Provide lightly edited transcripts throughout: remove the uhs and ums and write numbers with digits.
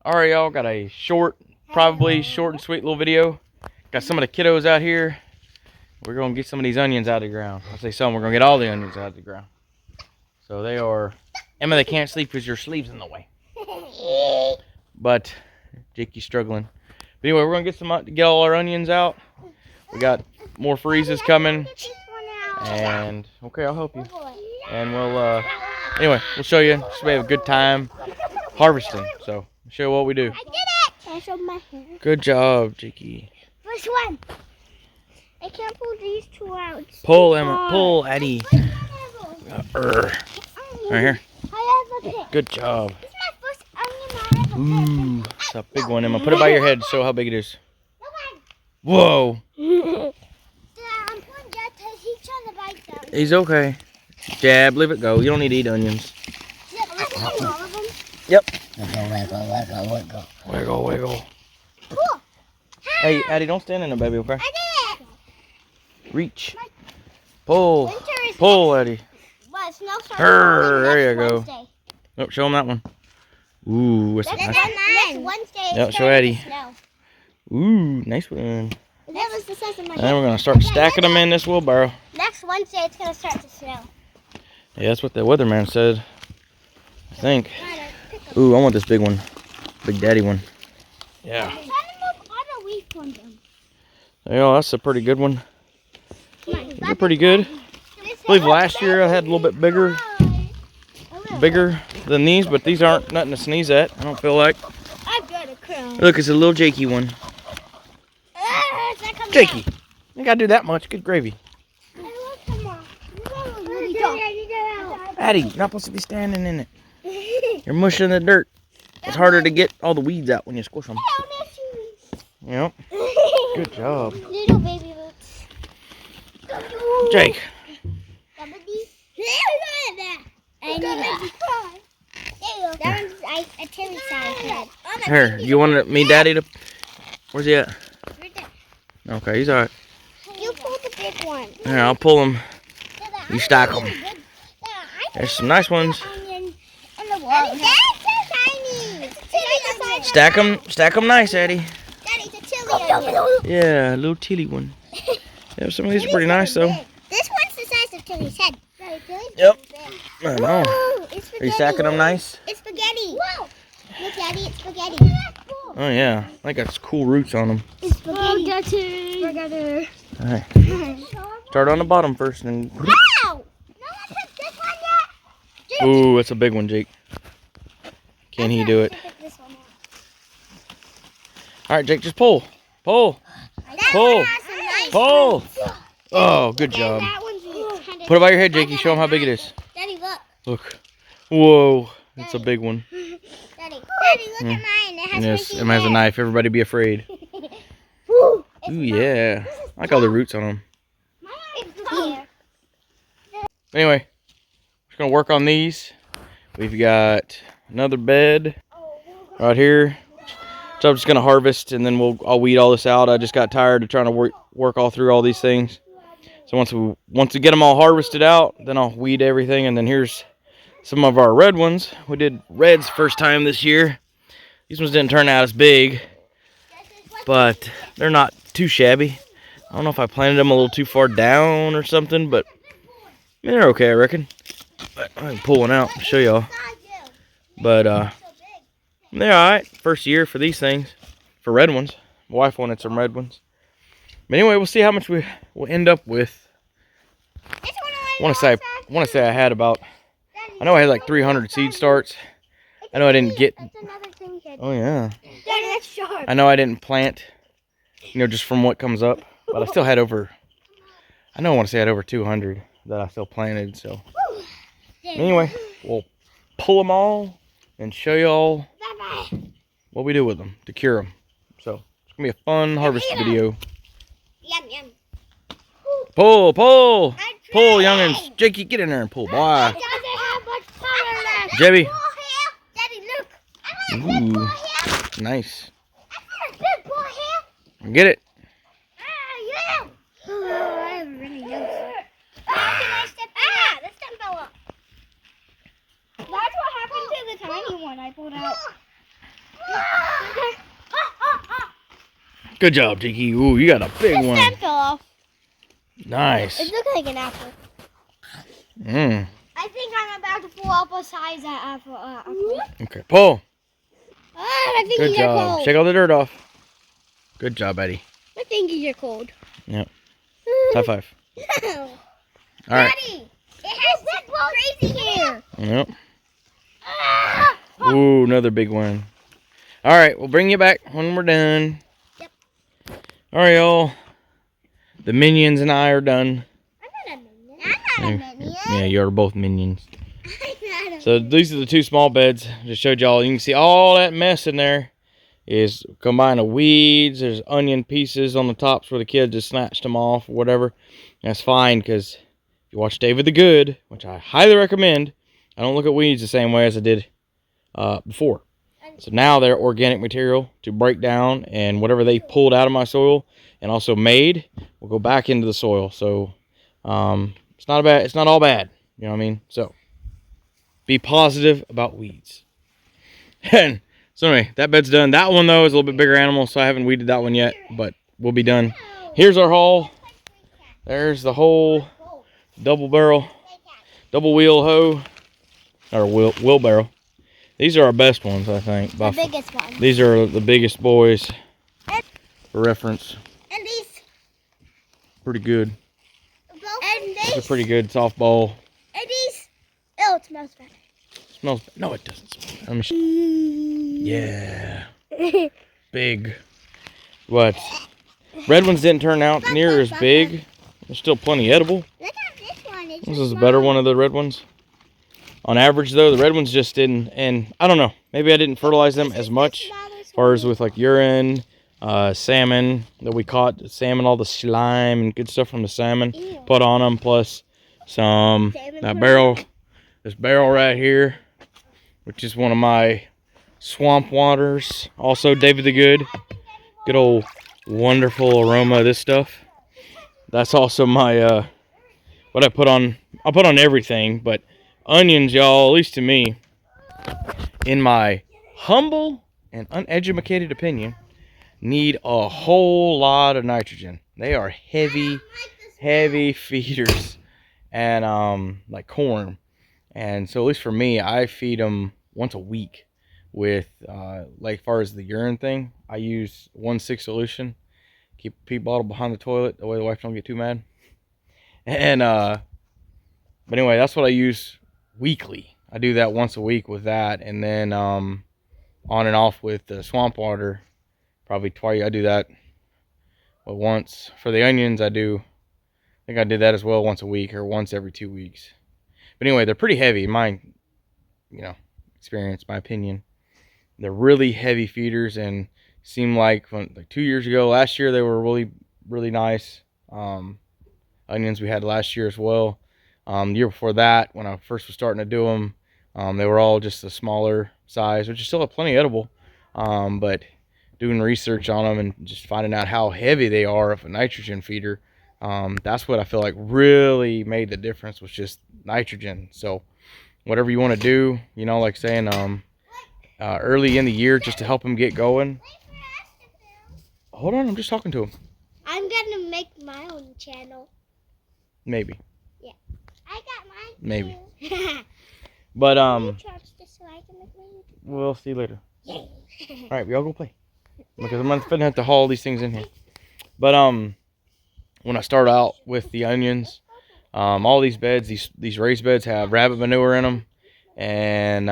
Alright, y'all, got a probably short and sweet little video. Got some of the kiddos out here. We're going to get some of these onions out of the ground. I say some, we're going to get all the onions out of the ground. So they are... Emma, they can't sleep because your sleeve's in the way. But Jakey's struggling. But anyway, we're going to get all our onions out. We got more freezes coming. And, okay, I'll help you. And anyway, we'll show you. So we have a good time harvesting. So, show you what we do. I did it! I showed my hair. Good job, Jakey. First one. I can't pull these two out. Pull, Emma. Pull, Eddie. Right here. I have a pick. Good job. This is my first onion I ever Ooh, it's a big one, Emma. Put it by your head. Show how big it is. Whoa. I'm pulling Dad because he's trying to bite them. He's okay. Jab, leave it go. You don't need to eat onions. All of them? Yep. Wiggle. Wiggle, wiggle. Cool. Hey, Addie, don't stand in there, baby, okay? I did it. Reach. Pull. Winter is Pull, Eddie. Well, snow starts There you go. Wednesday. Oh, show him that one. Ooh, what's That's nice. next Wednesday. Yep, show Eddie. Snow. Ooh, nice one. That was the size of my And then we're going to start stacking them in this wheelbarrow. Next Wednesday, it's going to start to snow. Yeah, that's what the weatherman said. I think. Ooh, I want this big one. Big daddy one. Yeah. Yeah, that's a pretty good one. These are pretty good. I believe last year I had a little bit bigger than these, but these aren't nothing to sneeze at. I don't feel like. I've got a crown. Look, it's a little Jakey one. Jakey, you gotta do that much. Good gravy. Addie, you're not supposed to be standing in it. You're mushing the dirt. It's harder to get all the weeds out when you squish them. Yep. Good job. Little baby boots. Jake. That one's a Tilly size. Here, you want me, Daddy, to... Where's he at? Okay, he's alright. You pull the big one. Here, I'll pull him. You stack them. There's some nice ones. Stack them nice, Eddie. Yeah, a little Tilly one. Yeah, some of these are pretty nice, though. This one's the size of Tilly's head. Yep. I know. Whoa, Are you stacking them nice? It's spaghetti. Whoa. Look, Daddy, it's spaghetti. Oh, yeah. I got some cool roots on them. It's spaghetti. Spaghetti. All right. Start on the bottom first. And... Ow! No one picked this one yet. Ooh, that's a big one, Jake. Can he do it? All right, Jake, just pull. Pull. Pull. Pull. Oh, good job. Put it by your head, Jakey. Show him how big it is. Daddy, look. Look. Whoa. It's a big one. Daddy, look at mine. It has Yes, Emma has a knife. Everybody be afraid. Ooh, Ooh, yeah. I like all the roots on them. Anyway, just going to work on these. We've got another bed right here. So I'm just going to harvest, and then I'll weed all this out. I just got tired of trying to work all through all these things. So once we get them all harvested out, then I'll weed everything. And then here's some of our red ones. We did reds first time this year. These ones didn't turn out as big, but they're not too shabby. I don't know if I planted them a little too far down or something, but I mean, they're okay, I reckon. But I can pull one out and show y'all. But they're alright. First year for these things, for red ones. My wife wanted some red ones. But anyway, we'll see how much we'll end up with. I want to say I had about. I know I had like 300 seed starts. I know I didn't get. Oh yeah. I know I didn't plant. Just from what comes up, but I still had over. I want to say I had over 200 that I still planted. So anyway, we'll pull them all and show y'all what we do with them to cure them. So it's gonna be a fun harvest video. Yum, yum. Pull, pull, pull, youngins. Jakey, get in there and pull, boy. Jebby. Daddy, look. Ooh, nice. Get it. Yeah. I have really young. This time fell up. That's what happened to the tiny one I pulled out. Good job, Tiki. Ooh, you got a big The one. stem fell off. Nice. It looked like an apple. Mm. I think I'm about to pull up a size apple. Okay, pull. My fingers Good are job. cold. Shake all the dirt off. Good job, Eddie. My fingers are cold. Yep. High five. All right. Daddy, it has this crazy hair. Yep. Ooh, another big one. All right, we'll bring you back when we're done. Yep. All right, y'all. The minions and I are done. I'm not a minion. I'm not a minion. Yeah, you're both minions. I'm not a So these are the two small beds. Just showed y'all. You can see all that mess in there is combined of weeds. There's onion pieces on the tops where the kids just snatched them off or whatever. That's fine because if you watch David the Good, which I highly recommend, I don't look at weeds the same way as I did before. So now they're organic material to break down, and whatever they pulled out of my soil and also made will go back into the soil. So it's not bad. It's not all bad. You know what I mean? So be positive about weeds. And so anyway, that bed's done. That one though is a little bit bigger animal, so I haven't weeded that one yet, but we'll be done. Here's our haul. There's the whole double wheel hoe, or wheelbarrow. These are our best ones, I think. The biggest one. These are the biggest boys for reference. And these. Pretty good. And It's a these. pretty good softball. And these. Oh, it smells better. Smells. No, it doesn't smell. Let me yeah. Big. What? Red ones didn't turn out near as big. They're still plenty edible. Look at this one. It's This is a better one of the red ones. On average, though, the red ones just didn't. And I don't know. Maybe I didn't fertilize them as much. As far as with like urine, salmon that we caught. Salmon, all the slime and good stuff from the salmon. Ew. Put on them. Plus some. Salmon That put barrel. This barrel right here. Which is one of my swamp waters. Also, David the Good. Good old wonderful aroma of this stuff. That's also my what I put on. I put on everything, but onions, y'all, at least to me, in my humble and uneducated opinion, need a whole lot of nitrogen. They are heavy feeders, and like corn. And so at least for me, I feed them once a week with like as far as the urine thing, I use 1/6 solution. Keep a pee bottle behind the toilet, that way the wife don't get too mad. And but anyway, that's what I use weekly. I do that once a week with that, and then on and off with the swamp water, probably twice. I do that once. For the onions, I think I did that as well once a week or once every 2 weeks. But anyway, they're pretty heavy in my experience, my opinion. They're really heavy feeders, and seem like 2 years ago, last year they were really nice. Onions we had last year as well. The year before that, when I first was starting to do them, they were all just a smaller size, which is still plenty edible. But doing research on them and just finding out how heavy they are of a nitrogen feeder, that's what I feel like really made the difference, was just nitrogen. So whatever you want to do, like saying early in the year, just to help them get going. Hold on, I'm just talking to him. I'm gonna make my own channel. Maybe. Yeah. I got mine. Maybe. Too. But Charge this so I can make my own. we'll see you later. Yay. All right, we all go play, because I'm gonna have to haul these things in here. But when I start out with the onions, all these beds, these raised beds have rabbit manure in them, and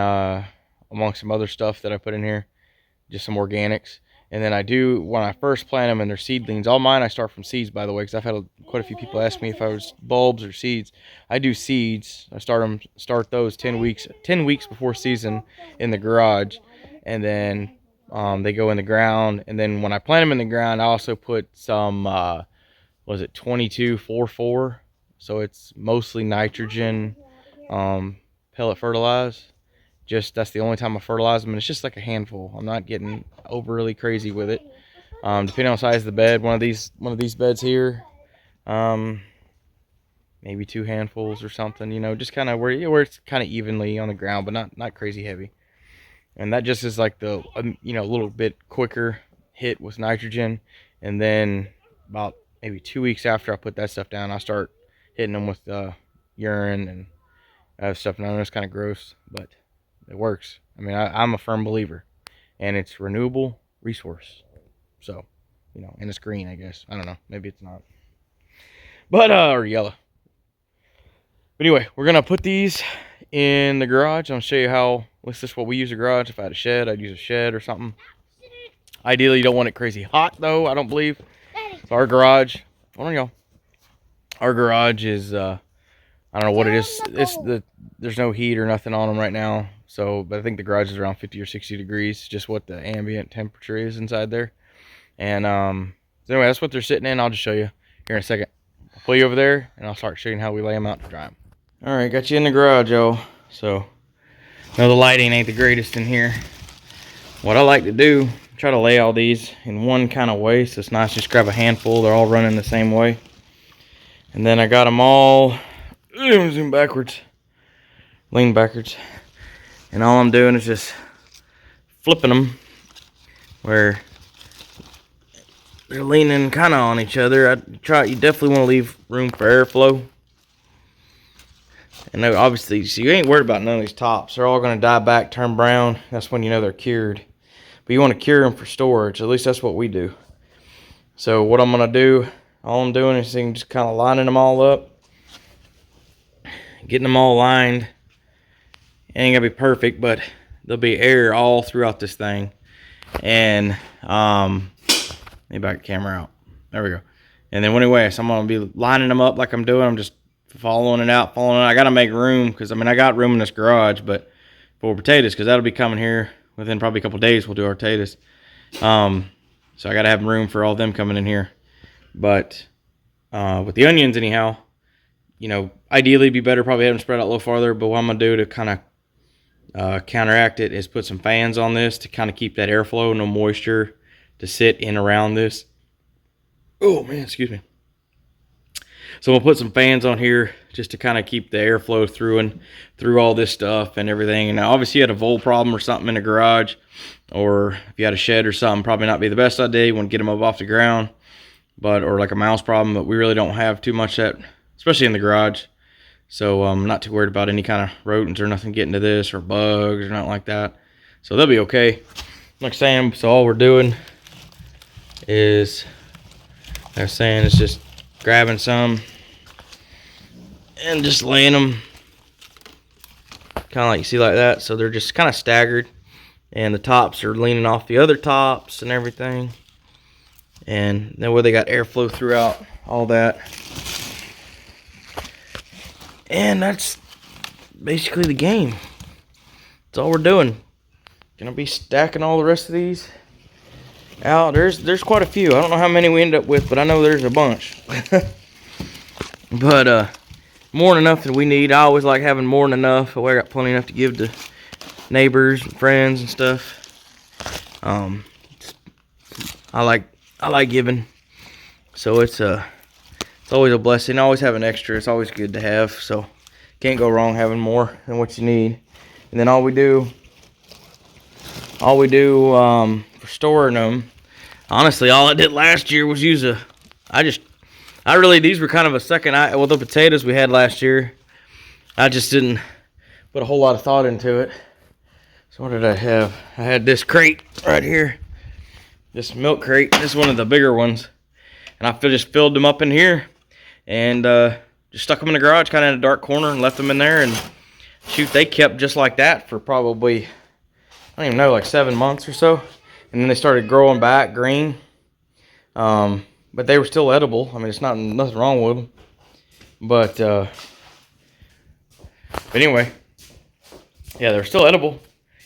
among some other stuff that I put in here, just some organics. And then I do, when I first plant them and they're seedlings, all mine I start from seeds, by the way, because I've had quite a few people ask me if I was bulbs or seeds. I do seeds. I start those 10 weeks before season in the garage, and then they go in the ground. And then when I plant them in the ground, I also put some 22-4-4, so it's mostly nitrogen pellet fertilized. That's the only time I fertilize them, and it's just like a handful. I'm not getting overly crazy with it. Depending on the size of the bed, one of these beds here, maybe 2 handfuls or something. Just kind of where it's kind of evenly on the ground, but not crazy heavy. And that just is like the, you know, a little bit quicker hit with nitrogen. And then about maybe 2 weeks after I put that stuff down, I start hitting them with urine and stuff. And I know it's kind of gross, but it works. I mean, I'm a firm believer, and it's renewable resource. So, you know, and it's green, I guess. I don't know. Maybe it's not. But, or yellow. But anyway, we're going to put these in the garage. I'll show you how, this is what we use a garage. If I had a shed, I'd use a shed or something. Ideally, you don't want it crazy hot, though, I don't believe. So our garage, hold on, y'all. Our garage is, I don't know what it is. There's no heat or nothing on them right now. So, but I think the garage is around 50 or 60 degrees, just what the ambient temperature is inside there. And so anyway, that's what they're sitting in. I'll just show you here in a second. I'll pull you over there, and I'll start showing you how we lay them out to dry them. All right, got you in the garage, y'all. So, I know the lighting ain't the greatest in here. What I like to do, try to lay all these in one kind of way, so it's nice. Just grab a handful. They're all running the same way. And then I got them all, zoom backwards, lean backwards. And all I'm doing is just flipping them where they're leaning kind of on each other. You definitely want to leave room for airflow. And obviously, so you ain't worried about none of these tops. They're all going to die back, turn brown. That's when you know they're cured. But you want to cure them for storage. At least that's what we do. So what I'm going to do, all I'm doing is just kind of lining them all up. Getting them all lined. It ain't going to be perfect, but there'll be air all throughout this thing. And, let me back the camera out. There we go. And then anyway, so I'm going to be lining them up like I'm doing. I'm just following it out. I got to make room because, I mean, I got room in this garage, but for potatoes, because that'll be coming here within probably a couple days. We'll do our potatoes. So I got to have room for all them coming in here. But with the onions, anyhow, you know, ideally it'd be better probably have them spread out a little farther. But what I'm going to do to kind of counteract it is put some fans on this to kind of keep that airflow, no moisture to sit in around this. Oh, man, excuse me. So we'll put some fans on here just to kind of keep the airflow through all this stuff and everything. Now, obviously, you had a vole problem or something in the garage, or if you had a shed or something, probably not be the best idea. You want to get them up off the ground, or like a mouse problem. But we really don't have too much that, especially in the garage. So I'm not too worried about any kind of rodents or nothing getting to this or bugs or nothing like that. So they'll be okay. Like saying, so all we're doing is, like I was saying, is just grabbing some and just laying them kind of like you see like that. So they're just kind of staggered, and the tops are leaning off the other tops and everything. And that way they got airflow throughout all that. And that's basically the game. That's all we're doing. Gonna be stacking all the rest of these out. There's quite a few. I don't know how many we end up with, but I know there's a bunch. But more than enough that we need. I always like having more than enough. I got plenty enough to give to neighbors and friends and stuff. I like giving, so it's always a blessing. Always have an extra. It's always good to have. So can't go wrong having more than what you need. And then all we do for storing them, honestly, all I did last year was use these were kind of a second, well, the potatoes we had last year, I just didn't put a whole lot of thought into it. So what did I have? I had this crate right here, this milk crate. This is one of the bigger ones, and I just filled them up in here, and just stuck them in the garage, kind of in a dark corner, and left them in there. And shoot, they kept just like that for probably, I don't even know, like 7 months or so. And then they started growing back green. But they were still edible. I mean, it's nothing wrong with them. But anyway, yeah, they're still edible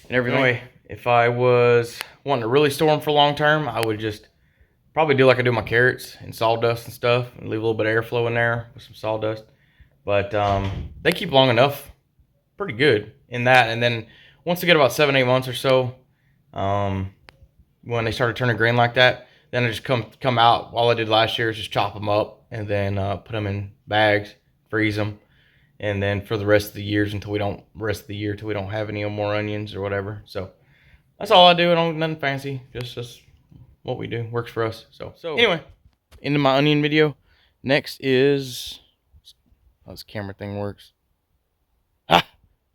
and everything. Anyway, if I was wanting to really store them for long term, I would just probably do like I do my carrots and sawdust and stuff, and leave a little bit of airflow in there with some sawdust. But they keep long enough, pretty good in that. And then once they get about 7-8 months or so, when they started turning green like that, then I just come out. All I did last year is just chop them up and then put them in bags, freeze them, and then for the rest of the year until we don't have any more onions or whatever. So that's all I do. I don't nothing fancy. Just what we do. Works for us. So anyway, into my onion video. Next is how this camera thing works. Ah,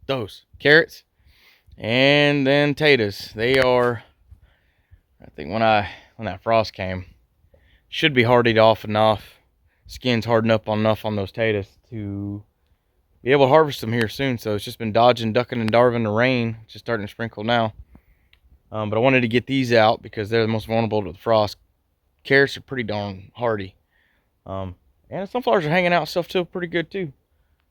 those carrots and then potatoes. They are, I think when that frost came, should be hardened off enough. Skin's hardened up enough on those potatoes to be able to harvest them here soon. So it's just been dodging, ducking, and darving the rain. It's just starting to sprinkle now. But I wanted to get these out because they're the most vulnerable to the frost. Carrots are pretty darn hardy. And the sunflowers are hanging out stuff still pretty good too.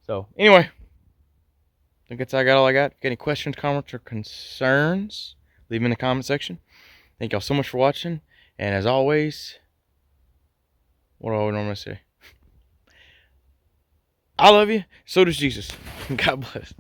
So anyway, I think that's all I got. If you got any questions, comments, or concerns, leave them in the comment section. Thank y'all so much for watching. And as always, what do I normally say? I love you. So does Jesus. God bless.